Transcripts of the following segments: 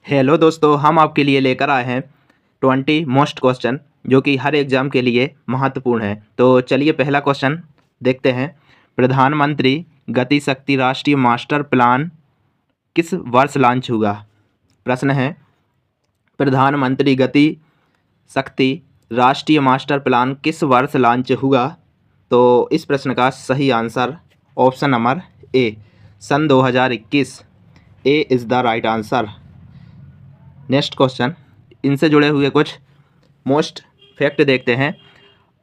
Hello दोस्तों, हम आपके लिए लेकर आए हैं 20 मोस्ट क्वेश्चन जो कि हर एग्ज़ाम के लिए महत्वपूर्ण है। तो चलिए पहला क्वेश्चन देखते हैं। प्रधानमंत्री गति शक्ति राष्ट्रीय मास्टर प्लान किस वर्ष लॉन्च हुआ? प्रश्न है, प्रधानमंत्री गति शक्ति राष्ट्रीय मास्टर प्लान किस वर्ष लॉन्च हुआ? तो इस प्रश्न का सही आंसर ऑप्शन नंबर ए, सन 2021। A is the right answer. Next question, इनसे जुड़े हुए कुछ मोस्ट फैक्ट देखते हैं।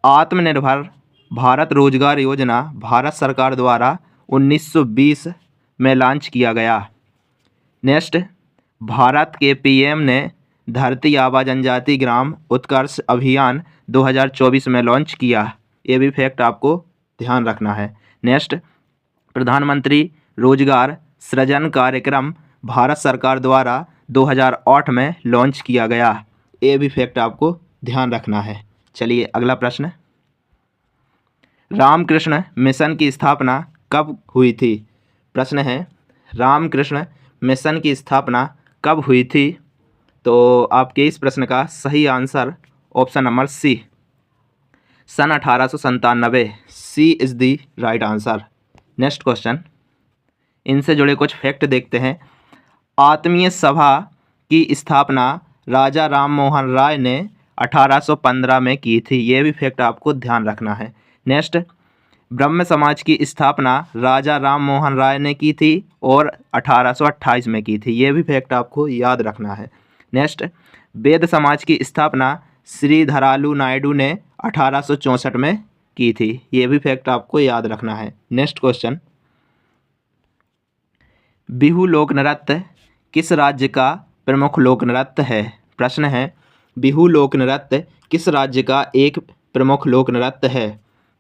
आत्मनिर्भर भारत रोजगार योजना भारत सरकार द्वारा 1920 में लॉन्च किया गया। नेक्स्ट, भारत के पीएम ने धरती आबा जनजाति ग्राम उत्कर्ष अभियान 2024 में लॉन्च किया। ये भी फैक्ट आपको ध्यान रखना है। नेक्स्ट, प्रधानमंत्री रोजगार सृजन कार्यक्रम भारत सरकार द्वारा 2008 में लॉन्च किया गया। ये भी फैक्ट आपको ध्यान रखना है। चलिए अगला प्रश्न, रामकृष्ण मिशन की स्थापना कब हुई थी? प्रश्न है, रामकृष्ण मिशन की स्थापना कब हुई थी? तो आपके इस प्रश्न का सही आंसर ऑप्शन नंबर सी, सन 1897। C is the right answer. Next question, इनसे जुड़े कुछ फैक्ट देखते हैं। आत्मीय सभा की स्थापना राजा राम मोहन राय ने 1815 में की थी। ये भी फैक्ट आपको ध्यान रखना है। नेक्स्ट, ब्रह्म समाज की स्थापना राजा राम मोहन राय ने की थी और 1828 में की थी। ये भी फैक्ट आपको याद रखना है। नेक्स्ट, वेद समाज की स्थापना श्रीधरालु नायडू ने 1864 में की थी। ये भी फैक्ट आपको याद रखना है। नेक्स्ट क्वेश्चन, बिहू लोक नृत्य किस राज्य का प्रमुख लोक नृत्य है? प्रश्न है, बिहू लोक नृत्य किस राज्य का एक प्रमुख लोक नृत्य है?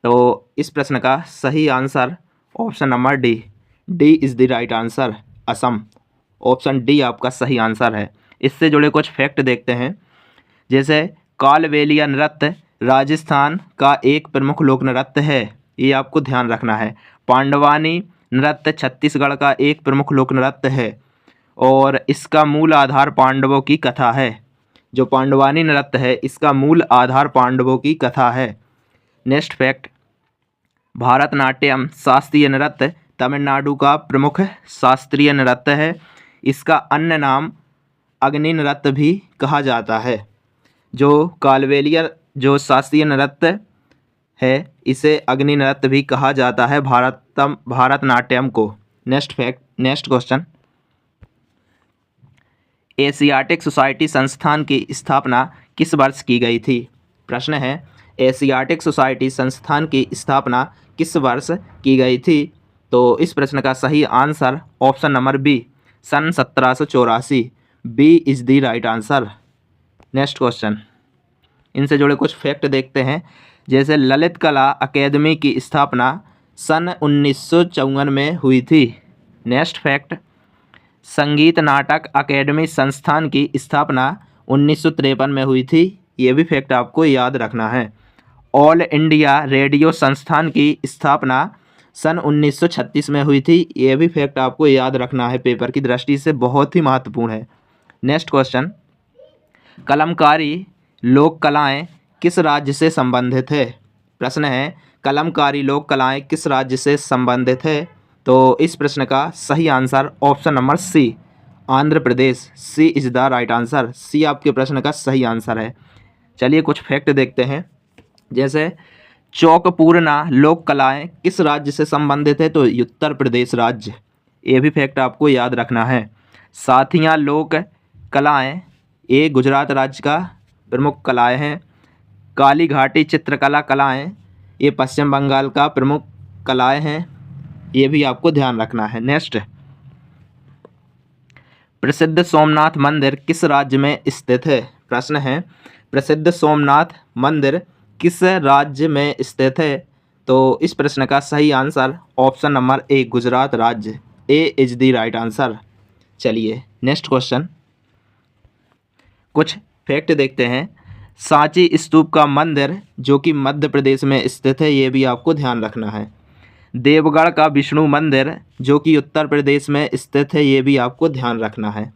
तो इस प्रश्न का सही answer option number D, D is the right answer, Assam. Option D आपका सही आंसर है। इससे जुड़े कुछ फैक्ट देखते हैं। जैसे कालबेलिया नृत्य राजस्थान का एक प्रमुख लोक नृत्य है, ये आपको ध्यान रखना है। पांडवानी नृत्य छत्तीसगढ़ का एक प्रमुख लोक नृत्य है और इसका मूल आधार पांडवों की कथा है। जो पांडवानी नृत्य है इसका मूल आधार पांडवों की कथा है। नेक्स्ट फैक्ट, भारतनाट्यम शास्त्रीय नृत्य तमिलनाडु का प्रमुख शास्त्रीय नृत्य है। इसका अन्य नाम अग्नि नृत्य भी कहा जाता है। जो कालबेलिया जो शास्त्रीय नृत्य है इसे अग्नि नृत्य भी कहा जाता है भारतनाट्यम को। Next fact, next question, Asiatic society संस्थान की स्थापना किस वर्ष की गई थी? प्रश्न है, एशियाटिक सोसाइटी संस्थान की स्थापना किस वर्ष की गई थी? तो इस प्रश्न का सही आंसर ऑप्शन नंबर बी, सन 1784। B is the right answer. Next question, इनसे जुड़े कुछ फैक्ट देखते हैं। जैसे ललित कला अकेदमी की स्थापना सन 1954 में हुई थी। नेक्स्ट फैक्ट, संगीत नाटक अकेडमी संस्थान की स्थापना 1953 में हुई थी। ये भी फैक्ट आपको याद रखना है। ऑल इंडिया रेडियो संस्थान की स्थापना सन 1936 में हुई थी। ये भी फैक्ट आपको याद रखना है, पेपर की दृष्टि से बहुत ही महत्वपूर्ण है। नेक्स्ट क्वेश्चन, कलमकारी लोक कलाएँ किस राज्य से संबंधित है? प्रश्न है, कलमकारी लोक कलाएँ किस राज्य से संबंधित है? तो इस प्रश्न का सही answer option number C, Andhra Pradesh. C is the right answer. C आपके प्रश्न का सही आंसर है। चलिए कुछ फैक्ट देखते हैं। जैसे चौकपूर्णा लोक कलाएँ किस राज्य से संबंधित है? तो उत्तर प्रदेश राज्य। ये भी फैक्ट आपको याद रखना है। साथियाँ लोक कलाएँ ये गुजरात राज्य का प्रमुख कलाएँ हैं। काली घाटी चित्रकला कलाएँ ये पश्चिम बंगाल का प्रमुख कलाएँ हैं। ये भी आपको ध्यान रखना है। नेक्स्ट, प्रसिद्ध सोमनाथ मंदिर किस राज्य में स्थित है? प्रश्न है, प्रसिद्ध सोमनाथ मंदिर किस राज्य में स्थित है? तो इस प्रश्न का सही answer option number A, Gujarat राज्य। A is the right answer. चलिए नेक्स्ट क्वेश्चन, कुछ फैक्ट देखते हैं। सांची स्तूप का मंदिर जो कि मध्य प्रदेश में स्थित है, ये भी आपको ध्यान रखना है। देवगढ़ का विष्णु मंदिर जो कि उत्तर प्रदेश में स्थित है, ये भी आपको ध्यान रखना है।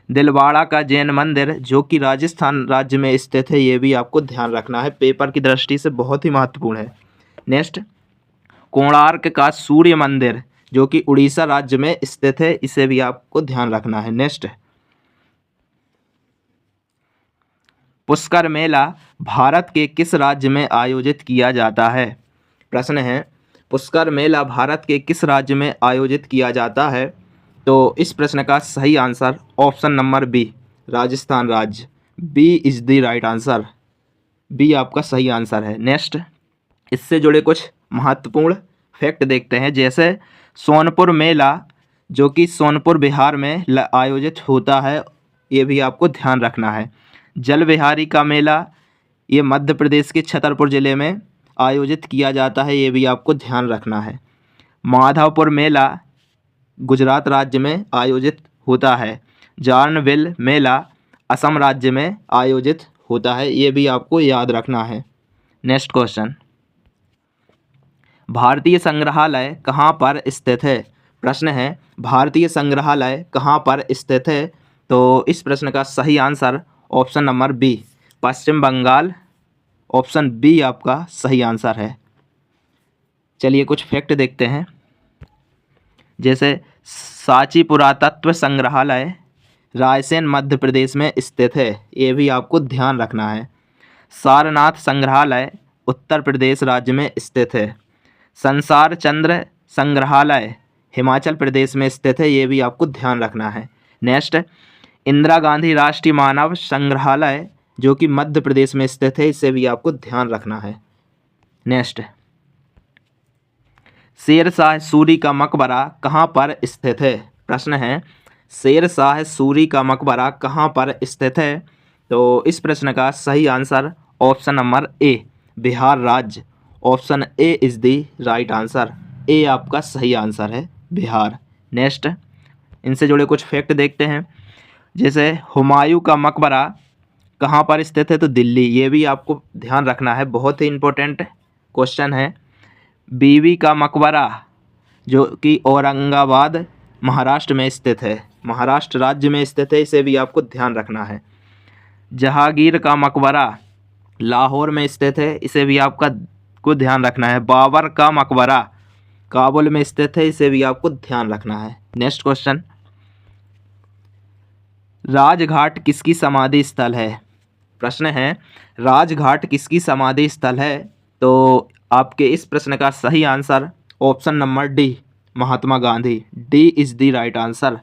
दिलवाड़ा का जैन मंदिर जो कि राजस्थान राज्य में स्थित है, ये भी आपको ध्यान रखना है, पेपर की दृष्टि से बहुत ही महत्वपूर्ण है। नेक्स्ट, कोणार्क का सूर्य मंदिर जो कि उड़ीसा राज्य में स्थित है, इसे भी आपको ध्यान रखना है। नेक्स्ट, पुष्कर मेला भारत के किस राज्य में आयोजित किया जाता है? प्रश्न है, पुष्कर मेला भारत के किस राज्य में आयोजित किया जाता है? तो इस प्रश्न का सही answer option number B, Rajasthan राज्य। B is the right answer, B आपका सही आंसर है। नेक्स्ट, इससे जुड़े कुछ महत्वपूर्ण फैक्ट देखते हैं, जैसे सोनपुर मेला जो कि सोनपुर बिहार में आयोजित होता है, ये भी आपको ध्यान रखना है। जल विहारी का मेला ये मध्य प्रदेश के छतरपुर ज़िले में आयोजित किया जाता है, ये भी आपको ध्यान रखना है। माधवपुर मेला गुजरात राज्य में आयोजित होता है। जार्नविल मेला असम राज्य में आयोजित होता है, ये भी आपको याद रखना है। नेक्स्ट क्वेश्चन, भारतीय संग्रहालय कहाँ पर स्थित है? प्रश्न है, भारतीय संग्रहालय कहाँ पर स्थित है? तो इस प्रश्न का सही आंसर ऑप्शन नंबर बी, पश्चिम बंगाल। ऑप्शन बी आपका सही आंसर है। चलिए कुछ फैक्ट देखते हैं, जैसे सांची पुरातत्व संग्रहालय रायसेन मध्य प्रदेश में स्थित है, ये भी आपको ध्यान रखना है। सारनाथ संग्रहालय उत्तर प्रदेश राज्य में स्थित है। संसार चंद्र संग्रहालय हिमाचल प्रदेश में स्थित है, ये भी आपको ध्यान रखना है। नेक्स्ट, इंदिरा गांधी राष्ट्रीय मानव संग्रहालय जो कि मध्य प्रदेश में स्थित है, इसे भी आपको ध्यान रखना है। नेक्स्ट, शेरशाह सूरी का मकबरा कहाँ पर स्थित है? प्रश्न है, शेरशाह सूरी का मकबरा कहाँ पर स्थित है? तो इस प्रश्न का सही answer option number A, Bihar राज्य। Option A is the right answer, A आपका सही आंसर है, बिहार। नेक्स्ट, इनसे जुड़े कुछ फैक्ट देखते हैं, जैसे हुमायूं का मकबरा कहाँ पर स्थित है? तो दिल्ली, ये भी आपको ध्यान रखना है, बहुत ही इम्पोर्टेंट क्वेश्चन है। बीवी का मकबरा जो कि औरंगाबाद महाराष्ट्र में स्थित है, महाराष्ट्र राज्य में स्थित है, इसे भी आपको ध्यान रखना है। जहांगीर का मकबरा लाहौर में स्थित है, इसे भी आपका को ध्यान रखना है। बाबर का मकबरा काबुल में स्थित है, इसे भी आपको ध्यान रखना है। नेक्स्ट क्वेश्चन, राजघाट किसकी समाधि स्थल है? प्रश्न है, राजघाट किसकी समाधि स्थल है? तो आपके इस प्रश्न का सही answer option number D, Mahatma Gandhi. D is the right answer.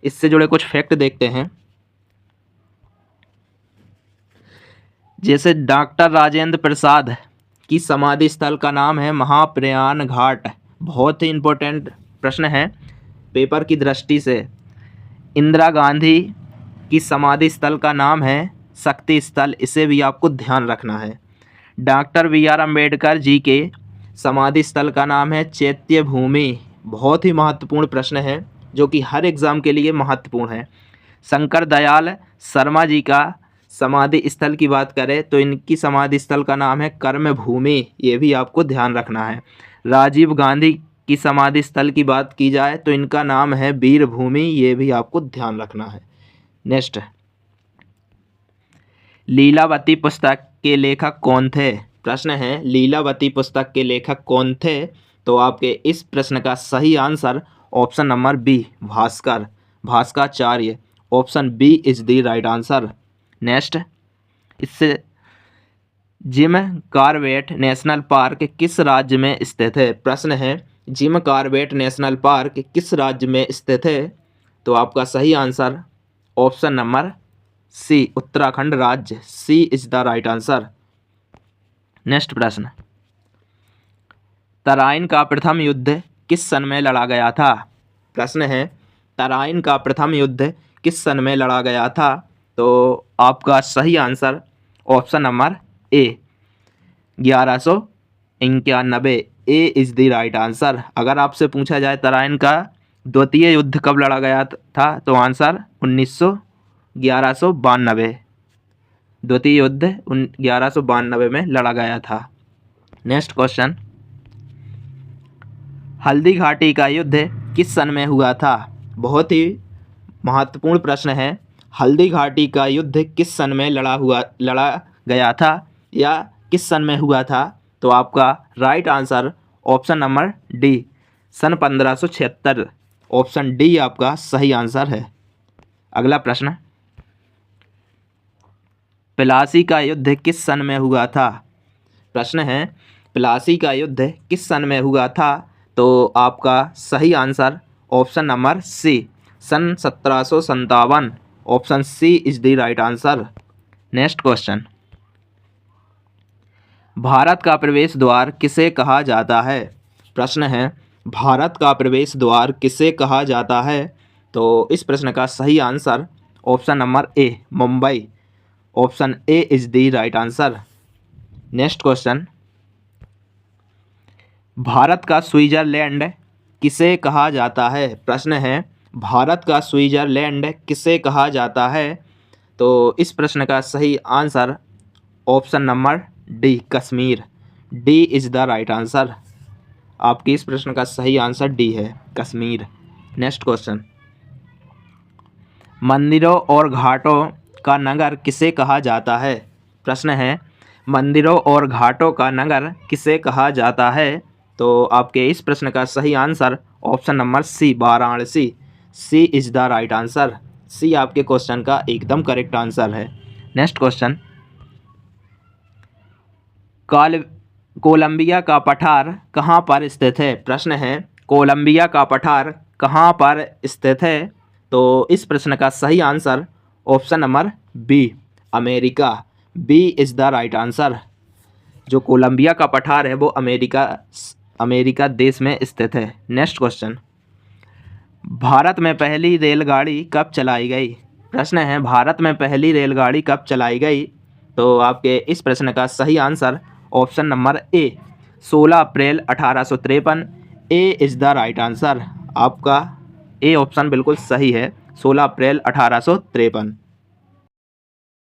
इससे जुड़े कुछ फैक्ट देखते हैं, जैसे डॉक्टर राजेंद्र प्रसाद की समाधि स्थल का नाम है महाप्रयाण घाट, बहुत ही इम्पोर्टेंट प्रश्न है पेपर की दृष्टि से। इंदिरा गांधी की समाधि स्थल का नाम है शक्ति स्थल, इसे भी आपको ध्यान रखना है। Doctor B R. अम्बेडकर जी के समाधि स्थल का नाम है चैत्य भूमि, बहुत ही महत्वपूर्ण प्रश्न है जो कि हर एग्ज़ाम के लिए महत्वपूर्ण है। शंकर दयाल शर्मा जी का समाधि स्थल की बात करें तो इनकी समाधि स्थल का नाम है कर्म भूमि, ये भी आपको ध्यान रखना है। राजीव गांधी की समाधि स्थल की बात की जाए तो इनका नाम है वीर भूमि, ये भी आपको ध्यान रखना है। नेक्स्ट, लीलावती पुस्तक के लेखक कौन थे? प्रश्न है, लीलावती पुस्तक के लेखक कौन थे? तो आपके इस प्रश्न का सही answer option number B, Bhaskar, Bhaskaracharya. Option B is the right answer. Next, इससे जिम कॉर्बेट नेशनल पार्क किस राज्य में स्थित है? प्रश्न है, जिम कॉर्बेट नेशनल पार्क किस राज्य में स्थित है? तो आपका सही answer option number C, Uttarakhand राज्य। C is the right answer. Next प्रश्न, तराइन का प्रथम युद्ध किस सन में लड़ा गया था? प्रश्न है, तराइन का प्रथम युद्ध किस सन में लड़ा गया था? तो आपका सही answer option number A, 1191। A is the right answer. अगर आपसे पूछा जाए तराइन का द्वितीय युद्ध कब लड़ा गया था तो आंसर 1192। द्वितीय युद्ध 1192 में लड़ा गया था। नेक्स्ट क्वेश्चन, हल्दी घाटी का युद्ध किस सन में हुआ था? बहुत ही महत्वपूर्ण प्रश्न है, हल्दी घाटी का युद्ध किस सन में लड़ा गया था या किस सन में हुआ था? तो आपका right answer option number D, सन 1576। ऑप्शन डी आपका सही आंसर है। अगला प्रश्न, प्लासी का युद्ध किस सन में हुआ था? प्रश्न है, प्लासी का युद्ध किस सन में हुआ था? तो आपका सही आंसर ऑप्शन नंबर सी, सन 1757। Option C is the right answer. Next question, Bharat का प्रवेश द्वार किसे कहा जाता है? प्रश्न है, भारत का प्रवेश द्वार किसे कहा जाता है? तो इस प्रश्न का सही answer option number A, Mumbai. Option A is the right answer. Next question, Bharat का स्विट्जरलैंड किसे कहा जाता है? प्रश्न है, भारत का स्विट्जरलैंड किसे कहा जाता है? तो इस प्रश्न का सही answer option number D, Kashmir. D is the right answer. आपके इस प्रश्न का सही आंसर डी है, कश्मीर। नेक्स्ट क्वेश्चन, मंदिरों और घाटों का नगर किसे कहा जाता है? प्रश्न है, मंदिरों और घाटों का नगर किसे कहा जाता है? तो आपके इस प्रश्न का सही answer option number C, Varanasi. C is the right answer. C आपके क्वेश्चन का एकदम करेक्ट आंसर है। नेक्स्ट क्वेश्चन, कोलंबिया का पठार कहाँ पर स्थित है? प्रश्न है, कोलंबिया का पठार कहाँ पर स्थित है? तो इस प्रश्न का सही answer option number B, America. B is the right answer. जो कोलंबिया का पठार है वो अमेरिका देश में स्थित है। नेक्स्ट क्वेश्चन, भारत में पहली रेलगाड़ी कब चलाई गई? प्रश्न है, भारत में पहली रेलगाड़ी कब चलाई गई? तो आपके इस प्रश्न का सही answer option number A, 16 April 1853। A is the right answer. आपका ए ऑप्शन बिल्कुल सही है, 16 अप्रैल 1853।